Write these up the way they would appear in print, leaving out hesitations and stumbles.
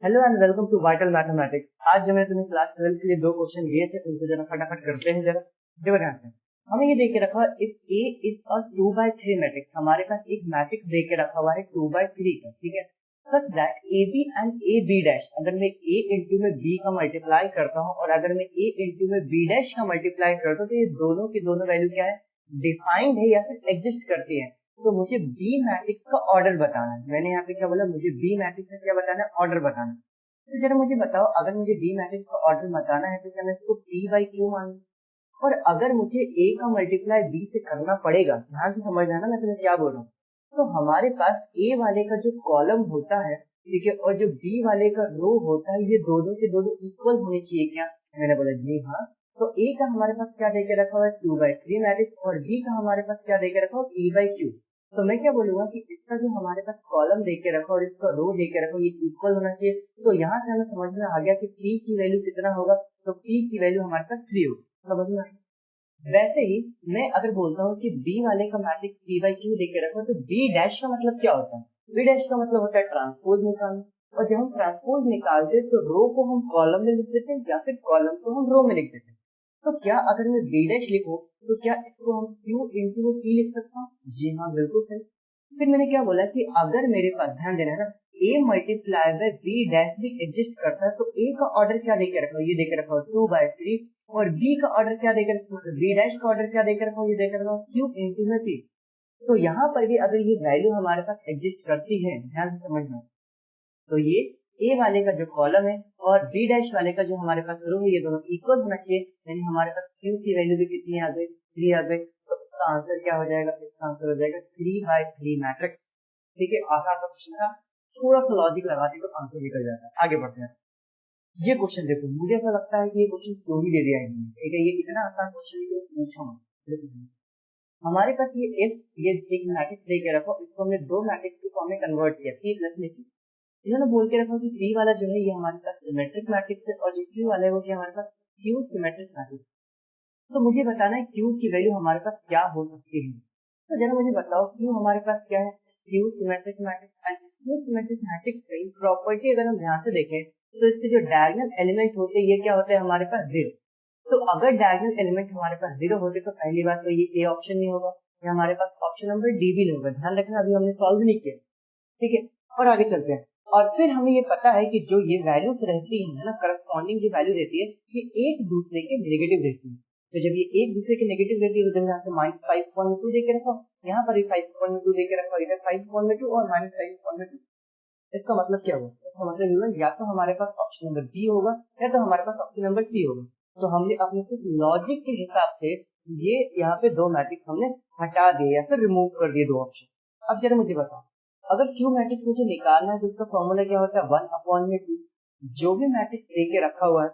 Hello and welcome to vital mathematics. आज जो मैं तुम्हें क्लास 12 के लिए दो क्वेश्चन दिए थे उनको जरा फटाफट करते हैं। जरा देखो ध्यान से, हमें ये दे के रखा है if A is a 2/3 matrix. हमारे पास एक मैट्रिक्स दे के रखा हुआ है 2/3 का, ठीक है। Such that A B and A B dash, अगर मैं ए इंटू में बी का मल्टीप्लाई करता हूँ और अगर मैं ए इंटू में बी डैश का मल्टीप्लाई करता हूँ तो ये दोनों की दोनों वैल्यू क्या है, डिफाइंड है या फिर एग्जिस्ट करती है। तो मुझे बी मैट्रिक्स का ऑर्डर बताना है। मैंने यहाँ पे क्या बोला, मुझे बी मैट्रिक्स का क्या बताना है, ऑर्डर बताना है। तो जरा मुझे बताओ, अगर मुझे बी मैट्रिक्स का ऑर्डर बताना है तो क्या मैं इसको पी बाई क्यू मानूं? और अगर मुझे ए का मल्टीप्लाई बी से करना पड़ेगा, ध्यान से समझना है ना मैं तुम्हें क्या बोल रहा हूँ। तो हमारे पास ए वाले का जो कॉलम होता है, ठीक है, और जो बी वाले का रो होता है, ये दोनों के दोनों इक्वल होने चाहिए क्या? मैंने बोला जी हाँ। तो ए का हमारे पास क्या देके रखा हुआ है, 2/3 मैट्रिक्स, और बी का हमारे पास क्या देके रखा हुआ है, पी बाई क्यू। तो मैं क्या बोलूंगा कि इसका जो हमारे पास कॉलम देके रखा और इसका रो देके रखा ये इक्वल होना चाहिए। तो यहाँ से हमें समझ में आ गया कि p की वैल्यू कितना होगा, तो p की वैल्यू हमारे पास 3 होगी। समझ में आ गया? वैसे ही मैं अगर बोलता हूँ कि b वाले का मैट्रिक्स p बाई क्यू देके रखो, तो b डैश का मतलब क्या होता है? b डैश का मतलब होता है ट्रांसपोज निकालना। और जब हम ट्रांसपोज निकालते हैं तो रो को हम कॉलम में लिख देते हैं या फिर कॉलम को हम रो में लिख देते हैं। तो क्या अगर मैं b डैश लिखूं तो क्या इसको हम q इंटू p लिख सकता हूँ? जी हाँ, बिल्कुल सही। फिर मैंने क्या बोला कि अगर मेरे पास, ध्यान देना है ना, a multiply by b dash भी एग्जिस्ट करता है, तो a का ऑर्डर क्या देके रखा हो, ये देके रखा हो 2/3, और b का ऑर्डर क्या देके रखा हो, b डैश का ऑर्डर क्या देके रखा हो, ये देके रखा हो q इंटू में p। तो यहाँ पर भी अगर ये वैल्यू हमारे पास एग्जिस्ट करती है, ध्यान से समझना, तो ये ए वाले का जो कॉलम है और बी डैश वाले का जो हमारे पास रो है, ये दोनों इक्वल होना चाहिए। यानी हमारे पास क्यू की वैल्यू भी कितनी आ गई, 3 आ गई। तो इसका आंसर क्या हो जाएगा, इसका आंसर हो जाएगा 3/3 मैट्रिक्स। ठीक है, आसान सा क्वेश्चन था, थोड़ा सा लॉजिक लगाते तो आंसर निकल जाता है। आगे बढ़ते हैं। ये क्वेश्चन देखो, मुझे ऐसा लगता है कि ये क्वेश्चन क्यों ही दे दिया है इन्होंने, ठीक है। ये इतना आसान क्वेश्चन है, पूछो मत। हमारे पास ये एक मैट्रिक्स दे के रखो, इसको हमने दो मैट्रिक्स के फॉर्म में कन्वर्ट किया, p प्लस में q। इन्होंने बोल के रखा कि p वाला जो है ये हमारे पास सिमेट्रिक मैट्रिक्स है और जो q वाला है वो क्या हमारे पास q सिमेट्रिक मैट्रिक्स। तो मुझे बताना है q की वैल्यू हमारे पास क्या हो सकती है। तो जरा मुझे बताओ q हमारे पास क्या है, q symmetric matrix. And q symmetric matrix की प्रॉपर्टी अगर हम ध्यान से देखें तो इसके जो डायगोनल एलिमेंट होते हैं ये क्या होते हैं हमारे पास, 0। तो अगर डायगोनल एलिमेंट हमारे पास 0 होते तो पहली बात तो ये ए ऑप्शन नहीं होगा, या हमारे पास ऑप्शन नंबर डी भी नहीं होगा। ध्यान रखना, अभी हमने सॉल्व नहीं किया, ठीक है। और आगे चलते हैं। और फिर हमें ये पता है कि जो ये वैल्यूज रहती है ना, करस्पॉन्डिंग जो वैल्यू रहती है, ये एक दूसरे के नेगेटिव रहती है। तो जब ये एक दूसरे के नेगेटिव रहती है तो यहाँ से -5.2 देके रखो, यहाँ पर भी 5.2 देके रखो, इधर 5.2 और -5.2। इसका मतलब क्या हुआ, इसका मतलब हुआ या तो हमारे पास ऑप्शन नंबर बी होगा या तो हमारे पास ऑप्शन नंबर सी होगा। तो हमने अपने कुछ लॉजिक के हिसाब से ये यहाँ पे दो मैट्रिक्स हमने हटा दिए या फिर रिमूव कर दिए, दो ऑप्शन। अब जरा मुझे बताओ, अगर क्यू मैट्रिक्स मुझे निकालना है तो उसका फॉर्मूला क्या होता है, 1/2। जो भी मैट्रिक्स दे के रखा हुआ है,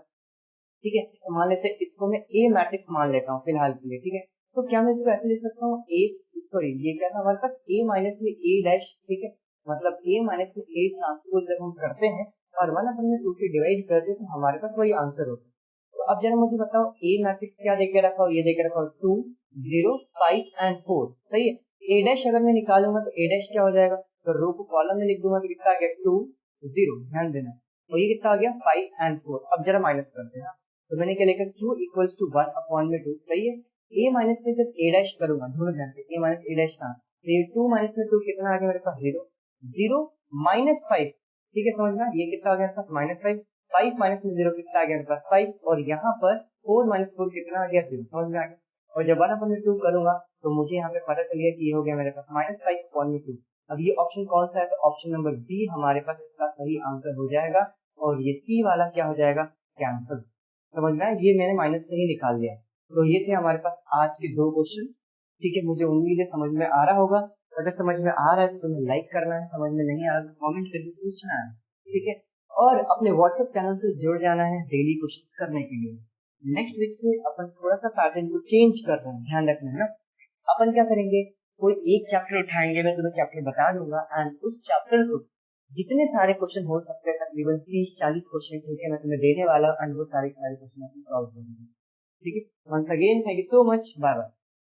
ठीक है, मान लेते हैं इसको मैं ए मैट्रिक्स मान लेता हूँ फिलहाल के लिए, ठीक है। तो क्या मैं इसको ऐसे लिख सकता हूँ, ए, सॉरी ये क्या था हमारे पास, ए माइनस में ए डैश, ठीक है। मतलब ए माइनस में ए ट्रांसपोज जब हम करते हैं और 1/2 से डिवाइड करते हैं तो हमारे पास वही आंसर होता है। तो अब जरा मुझे बताओ ए मैट्रिक्स क्या देके रखा हो, ये देके रखा हो 2, 0, 5 एंड 4, सही है। ए डैश अगर मैं निकालूंगा तो ए डैश क्या हो जाएगा, तो रो को कॉलम में लिख दूंगा तो कितना आ गया 2, 0, ध्यान देना। और ये कितना आ गया 5 एंड 4। अब जरा माइनस करते हैं। तो मैंने क्या लिखा, q इक्वल्स टू 1/2, सही है। a माइनस में जब a डैश करूंगा, ढूंढ ध्यान से, a माइनस a डैश था, तो ये 2 माइनस में 2 कितना आ गया मेरे पास, 0, 0 -5, ठीक है। समझना, ये कितना आ गया -5, 5 माइनस में 0 कितना आ गया मेरे पास 5, और यहाँ पर 4 माइनस 4 कितना आ गया 0, समझ में आ गया। और जब 1/2 करूंगा तो मुझे यहाँ पे पता चल गया कि ये हो गया मेरे पास -5/2। अब ये ऑप्शन कौन सा है, तो ऑप्शन नंबर बी हमारे पास इसका सही आंसर हो जाएगा, और ये सी वाला क्या हो जाएगा, कैंसल। समझना है, ये मैंने माइनस से ही निकाल लिया। तो ये थे हमारे पास आज के दो क्वेश्चन, ठीक है। मुझे उम्मीद है समझ में आ रहा होगा। अगर समझ में आ रहा है तो तुम्हें लाइक करना है, समझ में नहीं आ रहा तो कमेंट करके पूछना है, ठीक है। और अपने व्हाट्सएप चैनल से जुड़ जाना है डेली क्वेश्चन करने के लिए। नेक्स्ट वीक से अपन थोड़ा सा पैटर्न को चेंज कर रहे हैं, ध्यान रखना है ना। अपन क्या करेंगे, कोई एक चैप्टर उठाएंगे, मैं तुम्हें चैप्टर बता दूंगा एंड उस चैप्टर को जितने सारे क्वेश्चन हो सकते हैं, तकरीबन 30-40 क्वेश्चन, ठीक है, मैं तुम्हें देने वाला हूँ एंड वो सारे क्वेश्चन सॉल्व करेंगे, ठीक है। Once again thank you so much, bye bye.